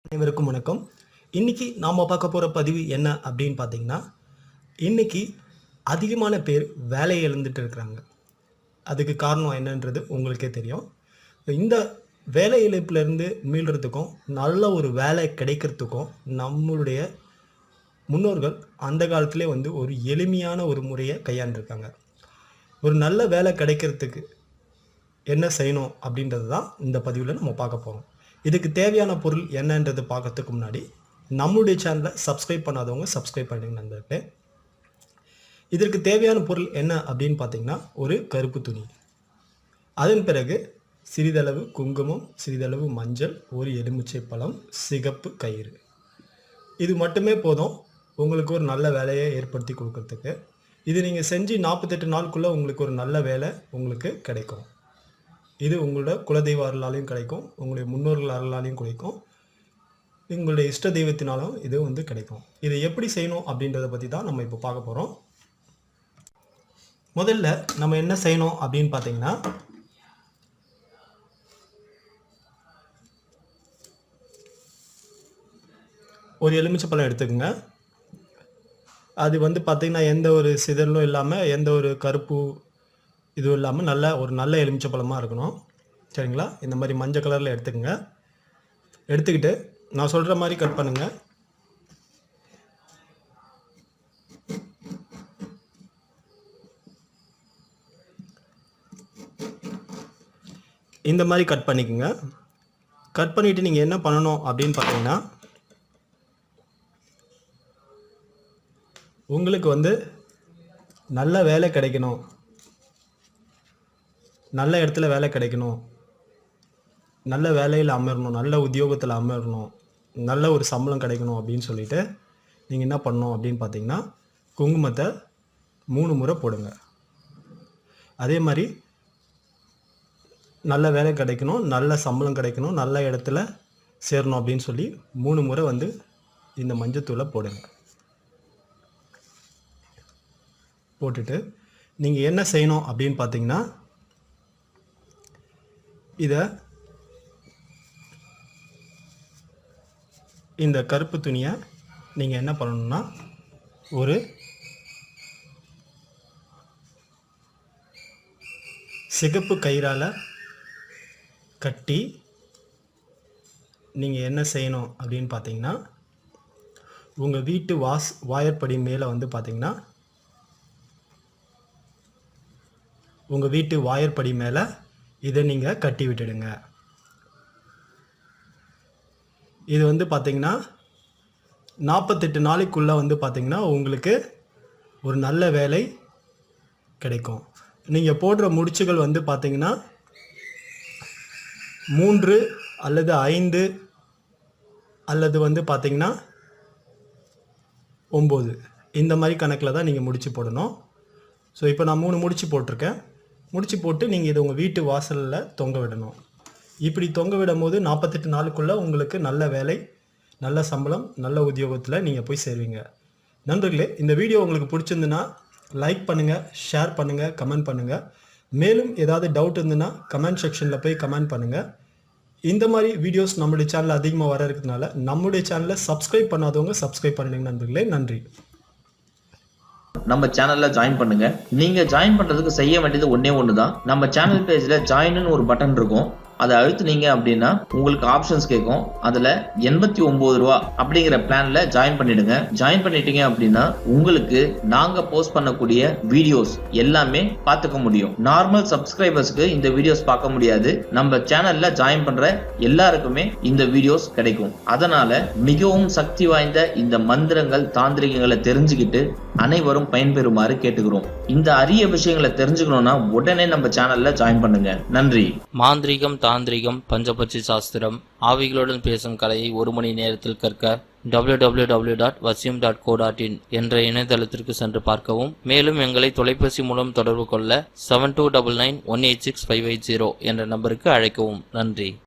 அனைவருக்கும் வணக்கம். இன்னைக்கு நாம பார்க்க போற பதிவு என்ன அப்படின்னு பார்த்தீங்கன்னா, இன்னைக்கு அதிகமான பேர் வேலையை இழந்துட்டு இருக்கிறாங்க. அதுக்கு காரணம் என்னன்றது உங்களுக்கே தெரியும். இந்த வேலை இழப்பிலிருந்து மீள்றதுக்கும், நல்ல ஒரு வேலை கிடைக்கிறதுக்கும் நம்மளுடைய முன்னோர்கள் அந்த காலத்திலே ஒரு எளிமையான ஒரு முறையை கையாண்டிருக்காங்க. ஒரு நல்ல வேலை கிடைக்கிறதுக்கு என்ன செய்யணும் அப்படின்றது தான் இந்த பதிவில் நம்ம பார்க்க போகிறோம். இதுக்கு தேவையான பொருள் என்னன்றது பார்க்கறதுக்கு முன்னாடி நம்மளுடைய சேனலை சப்ஸ்கிரைப் பண்ணாதவங்க சப்ஸ்கிரைப் பண்ணுங்க நண்பர்களே. இதற்கு தேவையான பொருள் என்ன அப்படின்னு பார்த்தீங்கன்னா, ஒரு கருப்பு துணி, அதன் பிறகு சிறிதளவு குங்குமம், சிறிதளவு மஞ்சள், ஒரு எலுமிச்சை பழம், சிகப்பு கயிறு. இது மட்டுமே போதும் உங்களுக்கு ஒரு நல்ல வேலையை ஏற்படுத்தி கொடுக்கறதுக்கு. இது நீங்கள் செஞ்சு 48 நாளுக்குள்ளே உங்களுக்கு ஒரு நல்ல வேலை உங்களுக்கு கிடைக்கும். இது உங்களோட குலதெய்வ அருளாலையும் கிடைக்கும், உங்களுடைய முன்னோர்கள் அருளாலையும் கிடைக்கும், உங்களுடைய இஷ்ட தெய்வத்தினாலும் இது கிடைக்கும். இதை எப்படி செய்யணும் அப்படின்றத பற்றி தான் நம்ம இப்போ பார்க்க போகிறோம். முதல்ல நம்ம என்ன செய்யணும் அப்படின்னு பார்த்தீங்கன்னா, ஒரு எலுமிச்சை பழம் எடுத்துக்கோங்க. அது பார்த்தீங்கன்னா எந்த ஒரு சிதறலும் இல்லாமல், எந்த ஒரு கருப்பு இதுவும் இல்லாமல் ஒரு நல்ல எலுமிச்சை பழமாக இருக்கணும். சரிங்களா? இந்த மாதிரி மஞ்சள் கலரில் எடுத்துக்கோங்க. எடுத்துக்கிட்டு நான் சொல்கிற மாதிரி கட் பண்ணுங்கள். இந்த மாதிரி கட் பண்ணிக்கோங்க. கட் பண்ணிவிட்டு நீங்கள் என்ன பண்ணணும் அப்படின்னு பார்த்தீங்கன்னா, உங்களுக்கு நல்ல வேலை கிடைக்கணும், நல்ல இடத்துல வேலை கிடைக்கணும், நல்ல வேலையில் அமரணும், நல்ல உத்தியோகத்தில் அமரணும், நல்ல ஒரு சம்பளம் கிடைக்கணும் அப்படின்னு சொல்லிட்டு நீங்கள் என்ன பண்ணணும் அப்படின்னு பார்த்தீங்கன்னா, குங்குமத்தை 3 முறை போடுங்க. அதே மாதிரி நல்ல வேலை கிடைக்கணும், நல்ல சம்பளம் கிடைக்கணும், நல்ல இடத்துல சேரணும் அப்படின்னு சொல்லி 3 முறை இந்த மஞ்சத்தூளை போடுங்க. போட்டுட்டு நீங்கள் என்ன செய்யணும் அப்படின்னு பார்த்தீங்கன்னா, இதை இந்த கருப்பு துணியை நீங்கள் என்ன பண்ணணும்னா, ஒரு சிகப்பு கயிறால் கட்டி நீங்கள் என்ன செய்யணும் அப்படின்னு பார்த்தீங்கன்னா, உங்கள் வீட்டு வாயற்படி மேலே பார்த்தீங்கன்னா, உங்கள் வீட்டு வாயற்படி மேலே இதை நீங்கள் கட்டி விட்டுடுங்க. இது பார்த்தீங்கன்னா 48 நாளைக்குள்ளே பார்த்தீங்கன்னா உங்களுக்கு ஒரு நல்ல வேலை கிடைக்கும். நீங்கள் போடுற முடிச்சுகள் பார்த்தீங்கன்னா 3 அல்லது 5 அல்லது பார்த்தீங்கன்னா 9 இந்த மாதிரி கணக்கில் தான் நீங்கள் முடிச்சு போடணும். ஸோ இப்போ நான் 3 முடிச்சு போட்டிருக்கேன். முடிச்சு போட்டு நீங்கள் இதை உங்கள் வீட்டு வாசலில் தொங்க விடணும். இப்படி தொங்க விடும் போது 48 நாளுக்குள்ளே உங்களுக்கு நல்ல வேலை, நல்ல சம்பளம், நல்ல உத்தியோகத்தில் நீங்கள் போய் சேருவீங்க. நண்பர்களே, இந்த வீடியோ உங்களுக்கு பிடிச்சிருந்துன்னா லைக் பண்ணுங்கள், ஷேர் பண்ணுங்கள், கமெண்ட் பண்ணுங்கள். மேலும் ஏதாவது டவுட் இருந்துன்னா கமெண்ட் செக்ஷனில் போய் கமெண்ட் பண்ணுங்கள். இந்த மாதிரி வீடியோஸ் நம்மளுடைய சேனலில் அதிகமாக வர இருக்கிறதுனால நம்மளுடைய சேனலை சப்ஸ்கிரைப் பண்ணாதவங்க சப்ஸ்கிரைப் பண்ணுங்க நண்பர்களே. நன்றி. நம்ம சேனல்ல ஜாயின் பண்ணுங்க. நீங்க ஜாயின் பண்றதுக்கு செய்ய வேண்டியது ஒன்னே ஒண்ணுதான். நம்ம சேனல் பேஜ்ல ஜாயின்னு ஒரு பட்டன் இருக்கும். அதை அழுத்துனீங்க அப்படின்னா உங்களுக்கு ஆப்ஷன்ஸ் கேட்கும். அதுல 89 ரூபா அப்படிங்கிற பிளான்ல ஜாயின் பண்ணிடுங்க. ஜாயின் பண்ணிட்டீங்க அப்படின்னா உங்களுக்கு நாங்க போஸ்ட் பண்ணக்கூடிய வீடியோஸ் எல்லாமே பார்த்துக்க முடியும். நார்மல் சப்ஸ்கிரைபர்ஸ்க்கு இந்த வீடியோஸ் பார்க்க முடியாது. நம்ம சேனல்ல ஜாயின் பண்ற எல்லாருக்குமே இந்த வீடியோஸ் கிடைக்கும். அதனால மிகவும் சக்தி வாய்ந்த இந்த மந்திரங்கள், தாந்திரிகங்களை தெரிஞ்சுக்கிட்டு அனைவரும் பயன்பெறுமாறு கேட்டுக்கிறோம். இந்த அரிய விஷயங்களை தெரிஞ்சுக்கணும்னா உடனே நம்ம சேனல்ல ஜாயின் பண்ணுங்க. நன்றி. மாந்திரிகம், தாந்திரிகம், பஞ்சபட்சி சாஸ்திரம், ஆவிகளுடன் பேசும் கலையை 1 மணி நேரத்தில் கற்க www.vasyam.co.in என்ற இணையதளத்திற்கு சென்று பார்க்கவும். மேலும் எங்களை தொலைபேசி மூலம் தொடர்பு கொள்ள 7299186580 என்ற நம்பருக்கு அழைக்கவும். நன்றி.